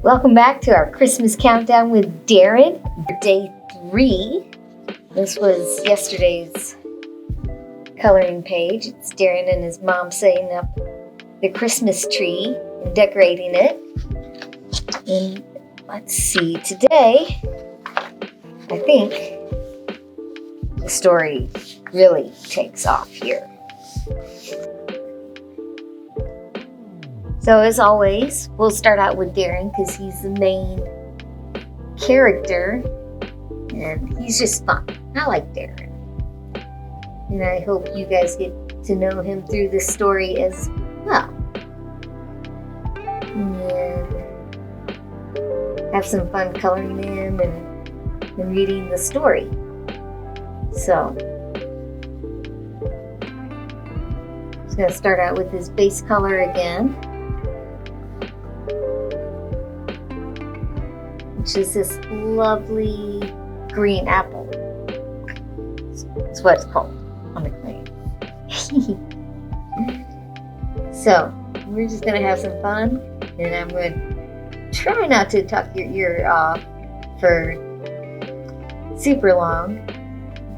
Welcome back to our Christmas countdown with Darren, day 3. This was yesterday's coloring page. It's Darren and his mom setting up the Christmas tree and decorating it. And let's see, today, I think the story really takes off here. So as always, we'll start out with Darren because he's the main character and he's just fun. I like Darren. And I hope you guys get to know him through this story as well. And have some fun coloring him and reading the story. So, just going to start out with his base color again, which is this lovely green apple. That's what it's called on the claim. So, we're just going to have some fun, and I'm going to try not to talk your ear off for super long,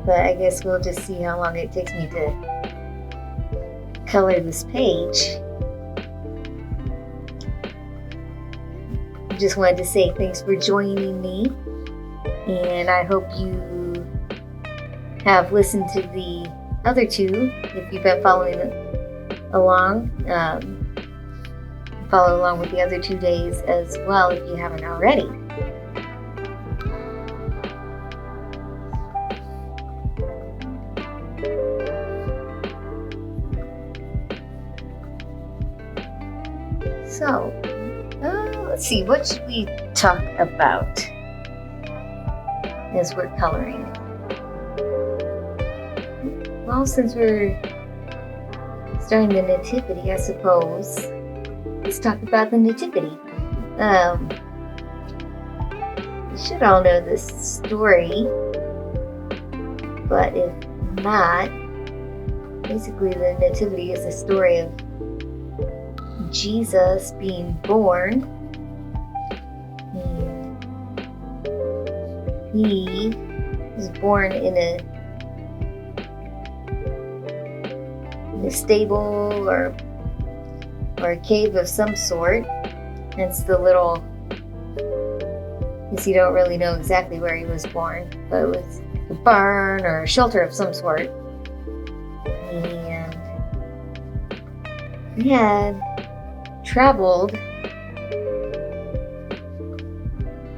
but I guess we'll just see how long it takes me to color this page. Just wanted to say thanks for joining me, and I hope you have listened to the other two if you've been following along. Follow along with the other 2 days as well if you haven't already. So, let's see, what should we talk about as we're coloring? Well, since we're starting the nativity, I suppose, let's talk about the nativity. You should all know this story, but if not, basically the nativity is the story of Jesus being born. He was born in a stable or a cave of some sort. Hence the little, because you don't really know exactly where he was born, but it was a barn or a shelter of some sort. And he had traveled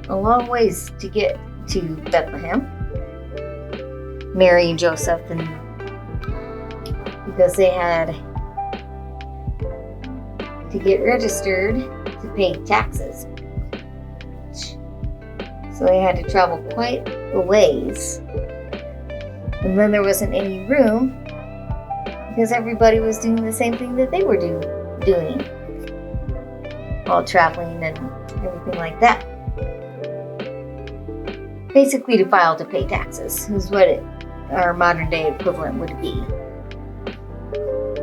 a long ways to get to Bethlehem, Mary and Joseph, and because they had to get registered to pay taxes. So they had to travel quite a ways. And then there wasn't any room because everybody was doing the same thing that they were doing while traveling and everything like that. Basically to file to pay taxes is what our modern day equivalent would be.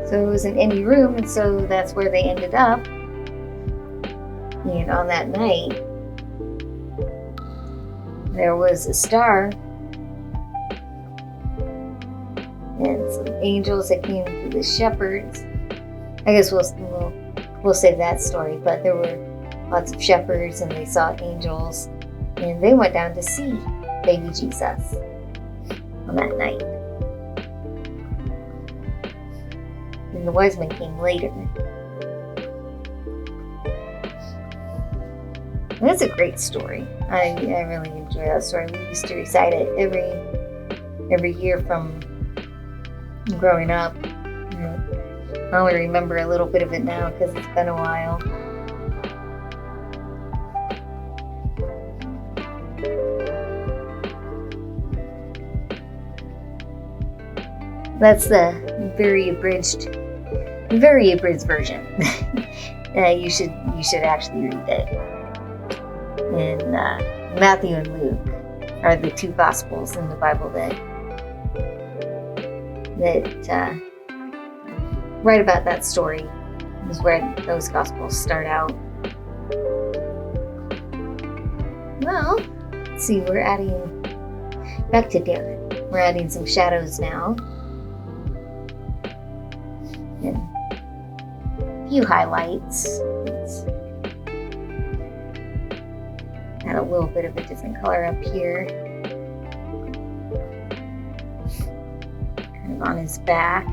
So there wasn't any room, and so that's where they ended up. And on that night, there was a star and some angels that came to the shepherds. I guess we'll save that story, but there were lots of shepherds and they saw angels, and they went down to see baby Jesus on that night. And the wise men came later. And that's a great story. I really enjoy that story. We used to recite it every year from growing up. I only remember a little bit of it now because it's been a while. That's the very abridged version. You should actually read it. And Matthew and Luke are the 2 Gospels in the Bible that write about that story. Is where those Gospels start out. Well, let's see, we're adding, back to Darren. We're adding some shadows now. And a few highlights. Let's add a little bit of a different color up here. Kind of on his back.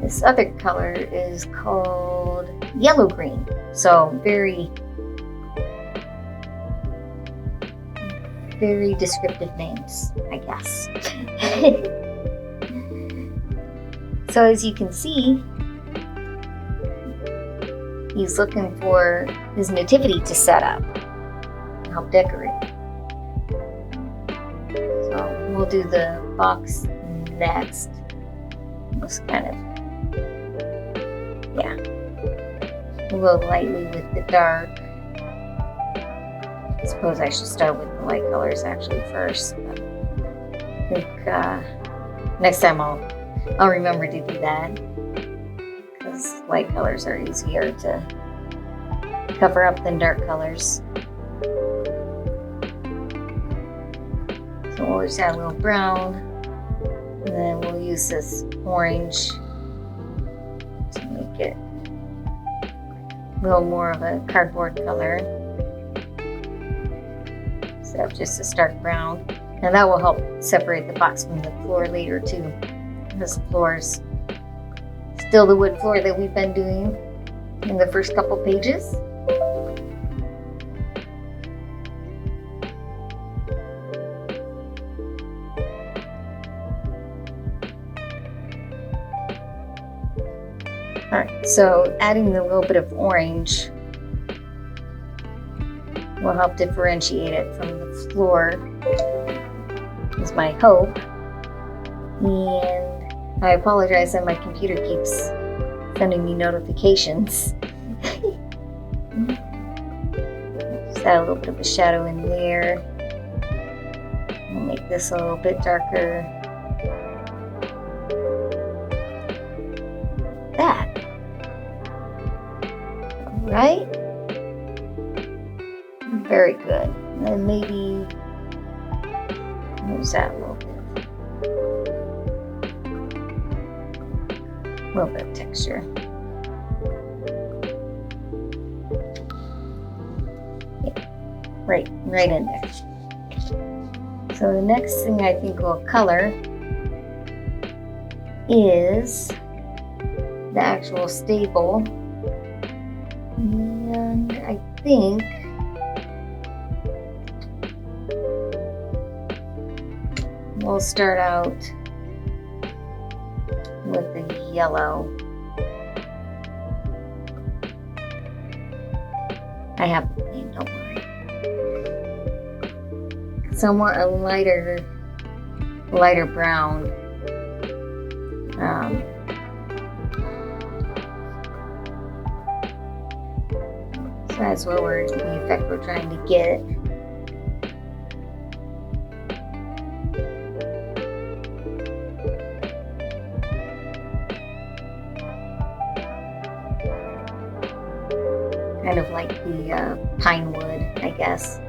This other color is called yellow green. So very descriptive names, I guess. So as you can see, he's looking for his nativity to set up and help decorate. So we'll do the box next. Just kind of, yeah. We'll go lightly with the dark. I suppose I should start with the light colors actually first. But I think next time I'll remember to do that, because light colors are easier to cover up than dark colors. So we'll just add a little brown, and then we'll use this orange to make it a little more of a cardboard color instead of just a stark brown. And that will help separate the box from the floor later too. This floor is still the wood floor that we've been doing in the first couple pages. Alright, so adding a little bit of orange will help differentiate it from the floor, is my hope. And I apologize that my computer keeps sending me notifications. Just add a little bit of a shadow in there. We'll make this a little bit darker. That. Right? Very good. And then maybe, where's that a little bit? A little bit of texture. Yeah, right in there. So the next thing I think we'll color is the actual stable. And I think we'll start out with the yellow. I have the name, don't worry. So I want a lighter brown. So that's what the effect we're trying to get. Kind of like the pine wood, I guess.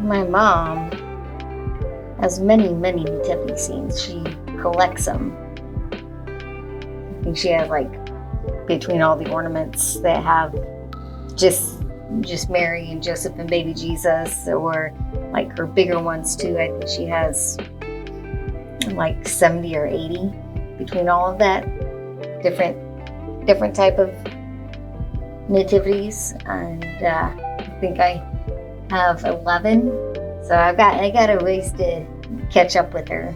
My mom has many nativity scenes. She collects them. I think she has, like, between all the ornaments that have just Mary and Joseph and baby Jesus, or like her bigger ones too. I think she has like 70 or 80 between all of that, different type of nativities, and I think I have 11, so I got a ways to catch up with her.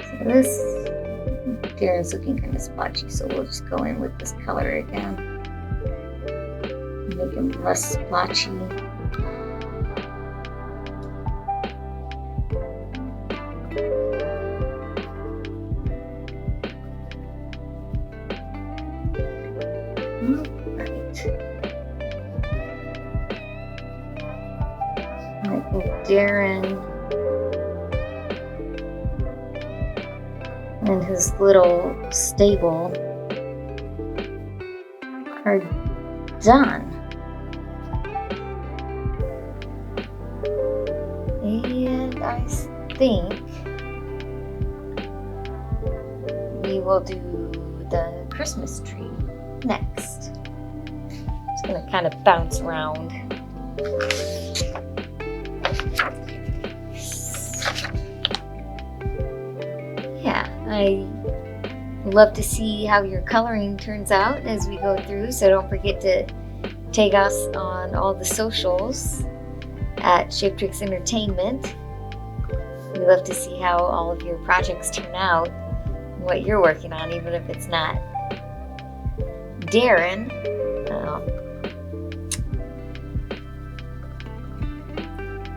So this Darren's looking kind of splotchy, so we'll just go in with this color again. Make him less splotchy. Alright. Darren and his little stable are done. And I think we will do the Christmas tree next. Just gonna kind of bounce around. Yeah, I love to see how your coloring turns out as we go through, so don't forget to tag us on all the socials at Shapetricks Entertainment. We love to see how all of your projects turn out, what you're working on, even if it's not Darren.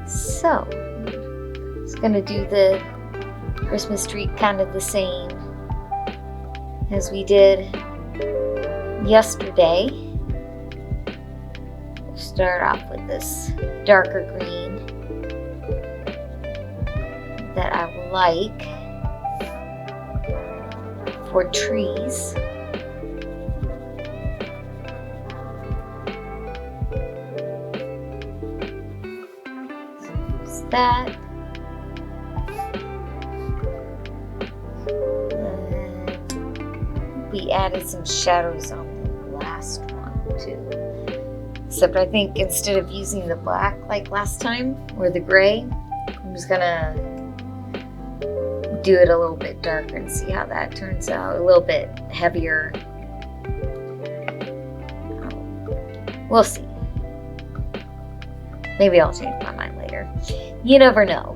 So, it's gonna do the Christmas tree kind of the same as we did yesterday. We'll start off with this darker green that I like for trees. So that. We added some shadows on the last one too. Except I think instead of using the black like last time, or the gray, I'm just gonna do it a little bit darker and see how that turns out. A little bit heavier. We'll see. Maybe I'll change my mind later. You never know.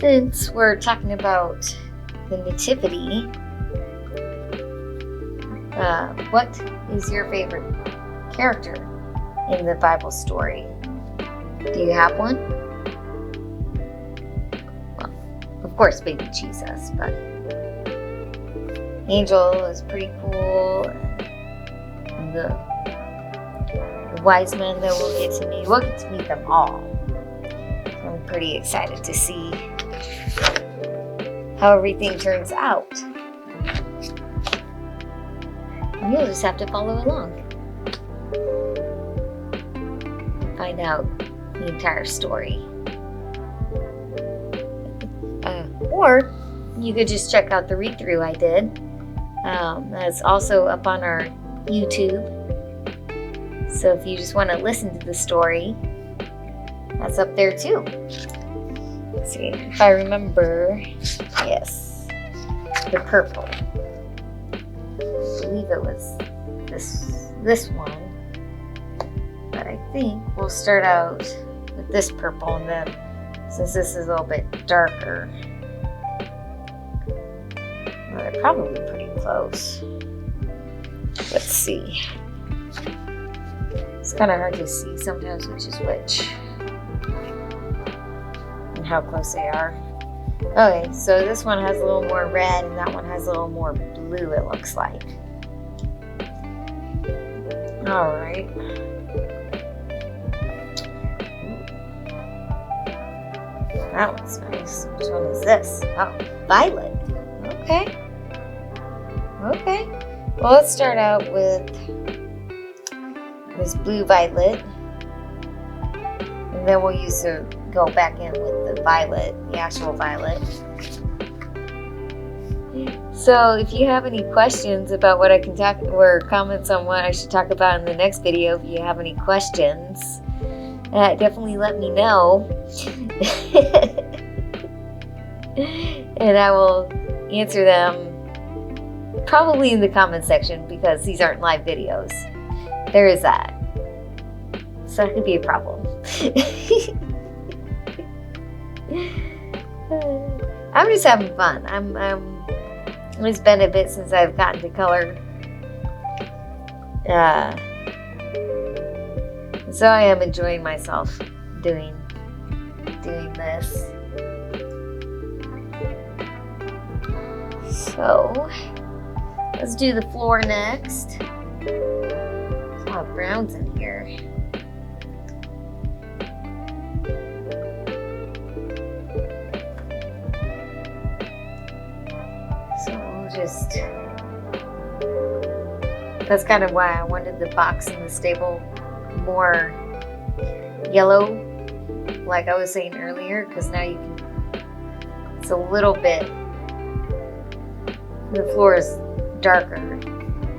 Since we're talking about the Nativity, what is your favorite character in the Bible story? Do you have one? Well, of course, baby Jesus, but Angel is pretty cool. And the wise men that we'll get to meet them all. I'm pretty excited to see how everything turns out. And you'll just have to follow along and find out the entire story. Or you could just check out the read-through I did. That's also up on our YouTube. So if you just want to listen to the story, that's up there too. Let's see if I remember. Yes, the purple. I believe it was this one, but I think we'll start out with this purple, and then since this is a little bit darker, well, they're probably pretty close. Let's see. It's kind of hard to see sometimes which is which and how close they are. Okay, so this one has a little more red and that one has a little more blue, it looks like. Alright. That one's nice. Which one is this? Oh, violet. Okay. Okay. Well, let's start out with this blue violet. And then we'll go back in with the violet, the actual violet. So if you have any questions about what I can talk, or comments on what I should talk about in the next video, if you have any questions, definitely let me know. And I will answer them probably in the comment section, because these aren't live videos. There is that. So that could be a problem. I'm just having fun. It's been a bit since I've gotten to color. So I am enjoying myself doing doing this. So, let's do the floor next. There's a lot of browns in here. So we'll just... That's kind of why I wanted the box in the stable more yellow, like I was saying earlier, because now you can, it's a little bit, the floor is darker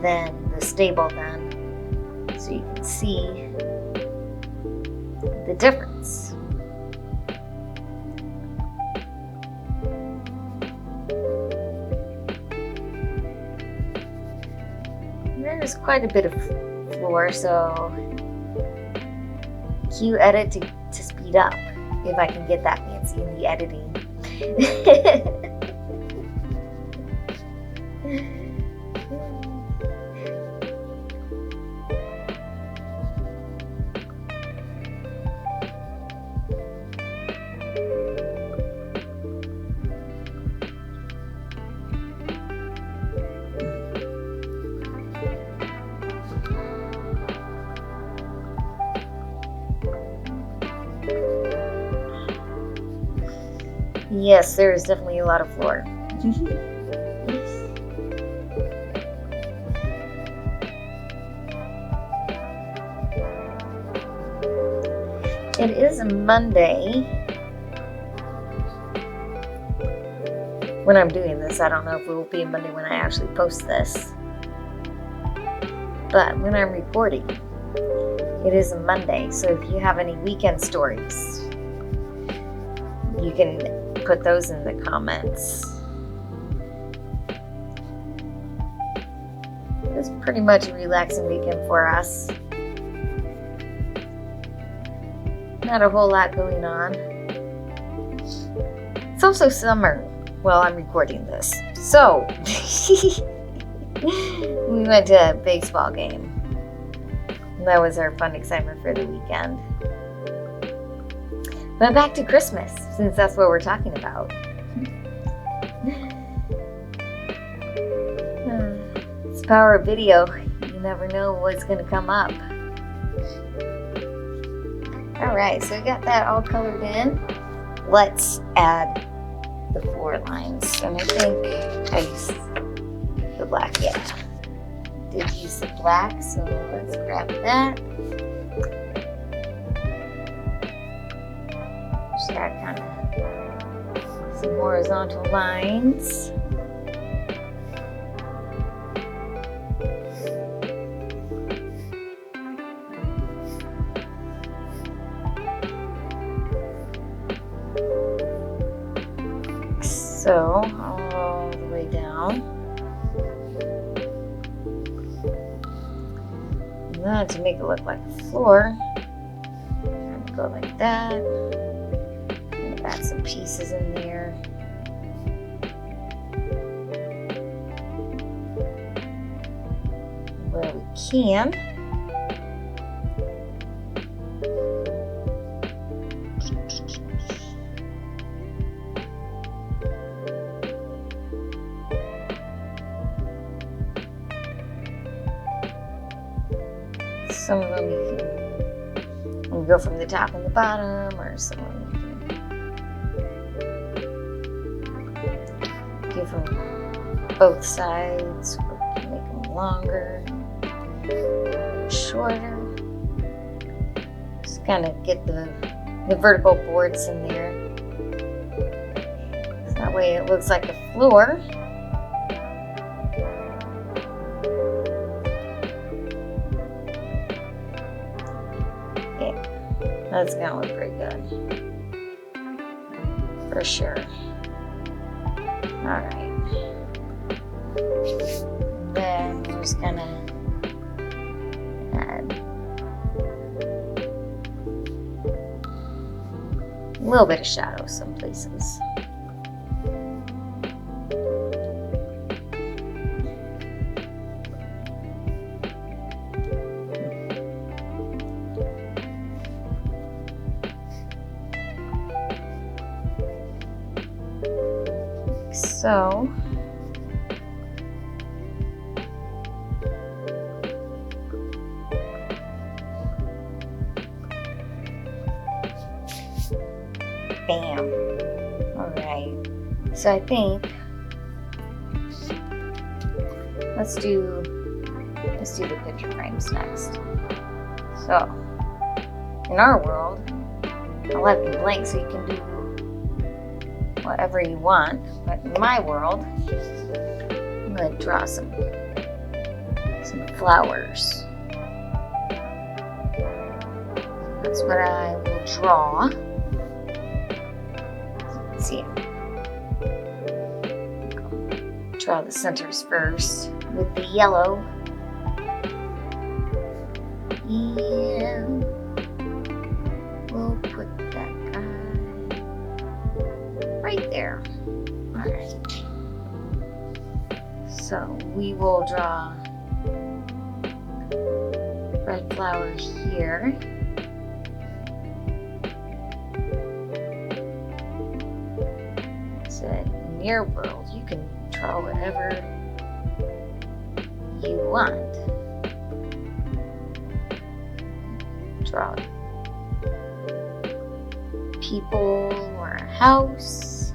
than the stable then, so you can see the difference. There's quite a bit of floor, so cue edit to speed up if I can get that fancy in the editing. Yes, there is definitely a lot of floor. It is a Monday when I'm doing this. I don't know if it will be a Monday when I actually post this. But when I'm recording, it is a Monday. So if you have any weekend stories, you can put those in the comments. It's pretty much a relaxing weekend for us. Not a whole lot going on. It's also summer while I'm recording this. So, we went to a baseball game. And that was our fun excitement for the weekend. But back to Christmas, since that's what we're talking about. It's the power of video. You never know what's going to come up. Alright, so we got that all colored in. Let's add the floor lines. And I think I used the black, yeah. Did use the black, so let's grab that. Just add kind of some horizontal lines. So, all the way down. And then to make it look like the floor, I'm gonna go like that. I'm gonna add some pieces in there. Where we can. Some of them you can go from the top and the bottom, or some of them you can do from both sides, or you can make them longer, shorter. Just kind of get the vertical boards in there. So that way it looks like a floor. That's gonna look pretty good, for sure. All right. Then we're just gonna add a little bit of shadow some places. So bam. Alright. So I think let's do the picture frames next. So in our world, I left them blank so you can do whatever you want. But in my world, I'm gonna draw some flowers. That's what I will draw. Let's see. Draw the centers first with the yellow. And we'll put that guy right there. Alright. So we will draw red flower here. So in your world, you can draw whatever you want. Draw people or a house.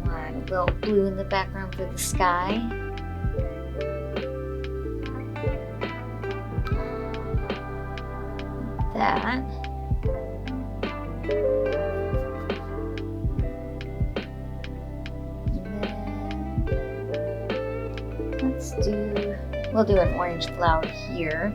Add a little blue in the background for the sky. That. We'll do an orange flower here.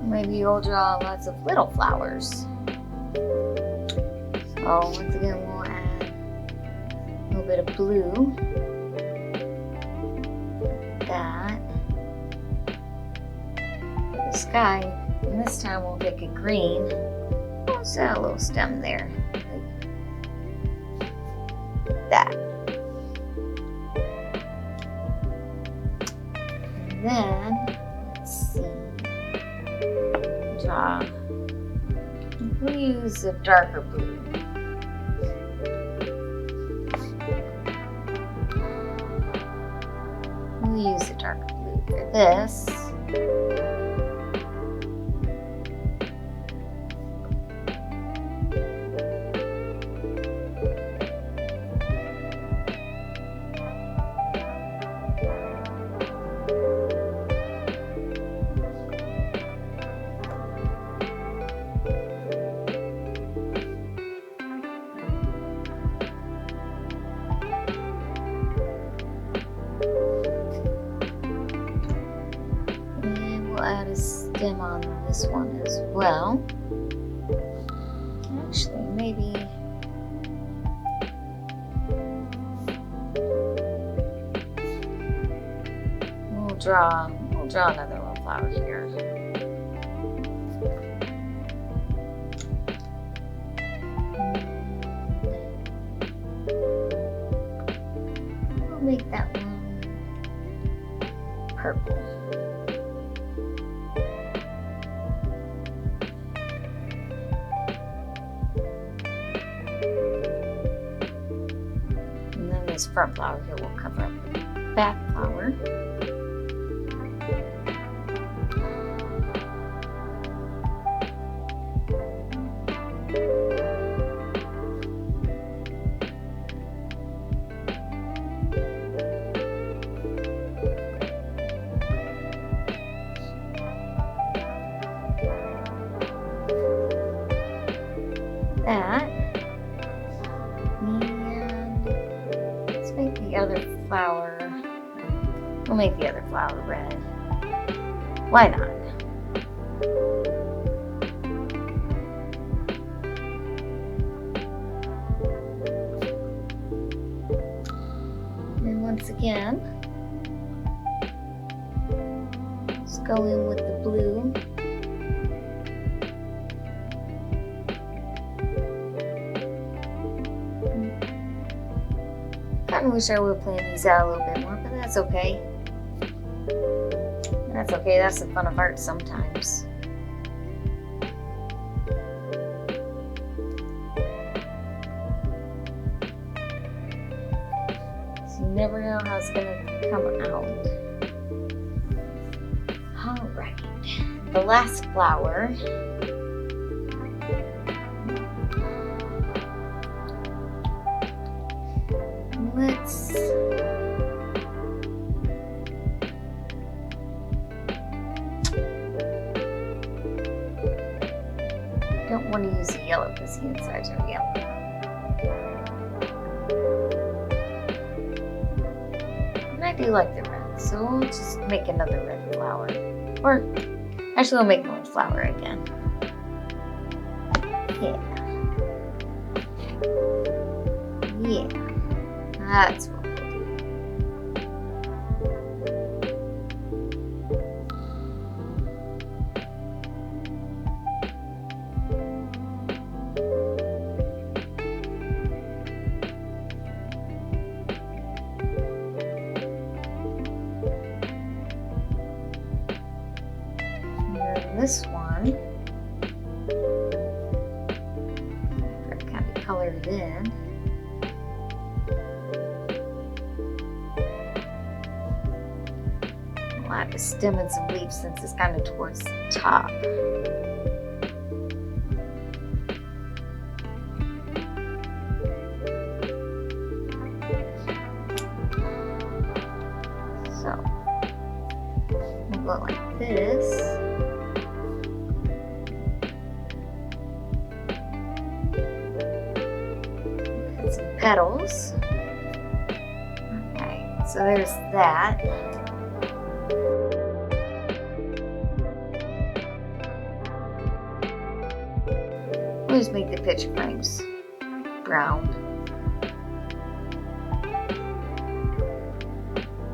Maybe you'll draw lots of little flowers. So once again, we'll add a little bit of blue. That. For the sky. And this time we'll take a green. We'll just add a little stem there. Like that. And then, let's see. We'll use a darker blue. We'll use a darker blue for this. Add a stem on this one as well. Actually, maybe we'll draw another little flower here. We'll make that one purple. This front flower here will cover up the back flower. That. Other flower, we'll make the other flower red. Why not? again. Let's go in with the blue. Kind of wish I would plan these out a little bit more, but that's okay. That's okay, that's the fun of art sometimes. So you never know how it's gonna come out. Alright, the last flower. Let's don't want to use the yellow because the insides are yellow. And I do like the red, so we'll just make another red flower. Or actually we'll make one flower again. Yeah. That's what we'll do. And then this one, I kind of colored it in. I'll add the stem and some leaves since it's kind of towards the top. So we'll go like this. Add some petals. Okay, so there's that. We'll just make the picture frames brown.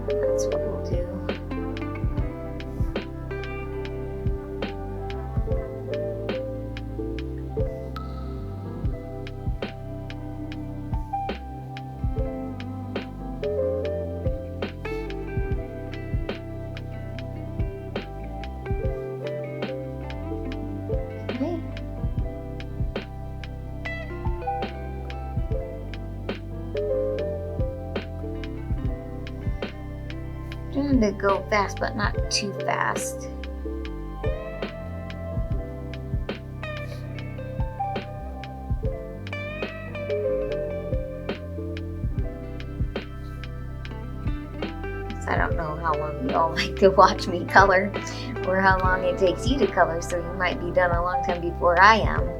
That's what we'll do. Trying to go fast, but not too fast. I don't know how long you all like to watch me color, or how long it takes you to color, so you might be done a long time before I am.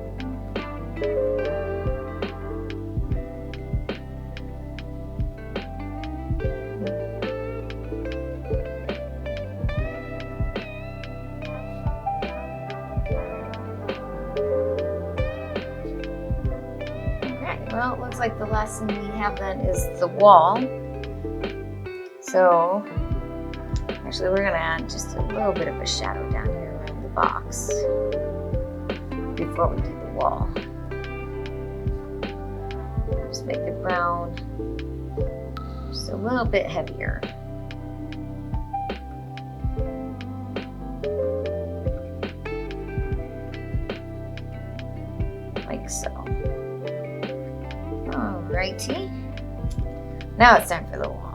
Well, it looks like the last thing we have then is the wall. So, actually we're going to add just a little bit of a shadow down here around the box before we do the wall. Just make the brown just a little bit heavier. Like so. Alrighty. Now it's time for the wall.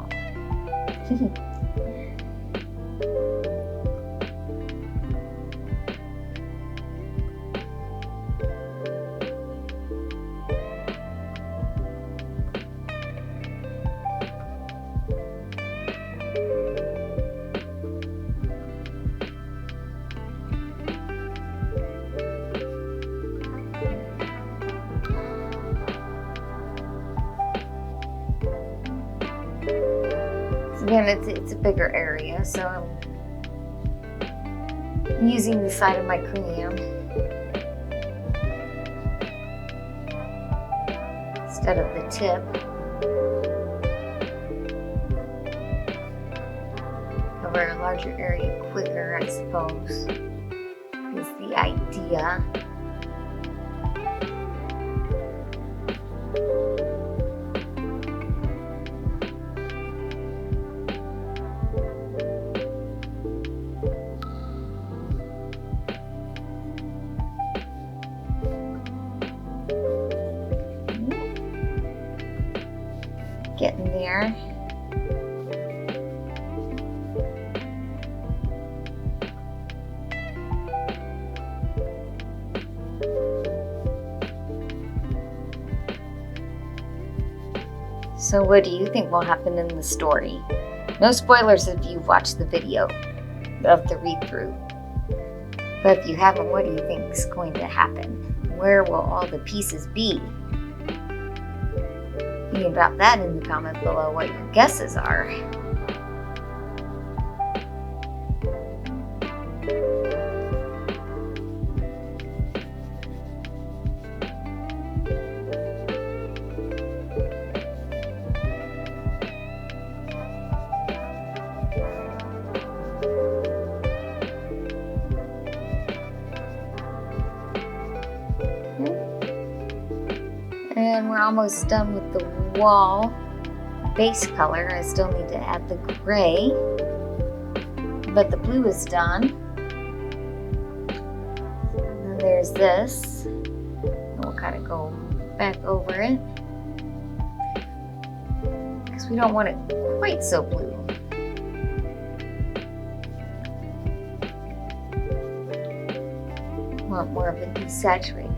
Again, it's a bigger area, so I'm using the side of my crayon instead of the tip. cover a larger area quicker, I suppose, is the idea. Getting there. So what do you think will happen in the story? No spoilers if you've watched the video of the read-through. But if you haven't, what do you think is going to happen? Where will all the pieces be? You can drop that in the comment below what your guesses are. And we're almost done with the wall base color. I still need to add the gray, but the blue is done. And then there's this. We'll kind of go back over it because we don't want it quite so blue. We want more of a desaturated.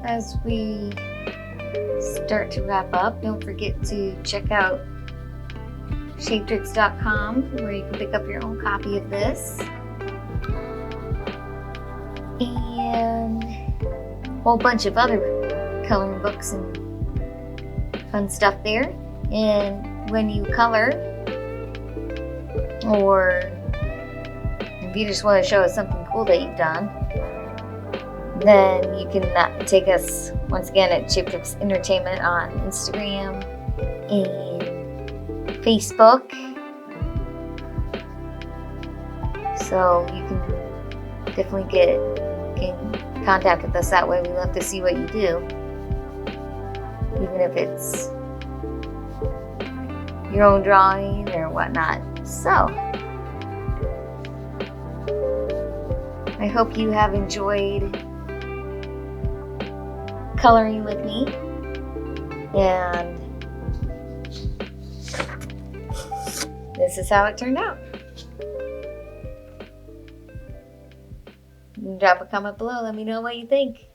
As we start to wrap up, don't forget to check out Shapetricks.com where you can pick up your own copy of this. And a whole bunch of other coloring books and fun stuff there. And when you color, or if you just want to show us something cool that you've done, then you can take us once again at Shapetricks Entertainment on Instagram and Facebook. So you can definitely get in contact with us that way. We love to see what you do, even if it's your own drawing or whatnot. So I hope you have enjoyed coloring with me, and this is how it turned out. Drop a comment below, let me know what you think.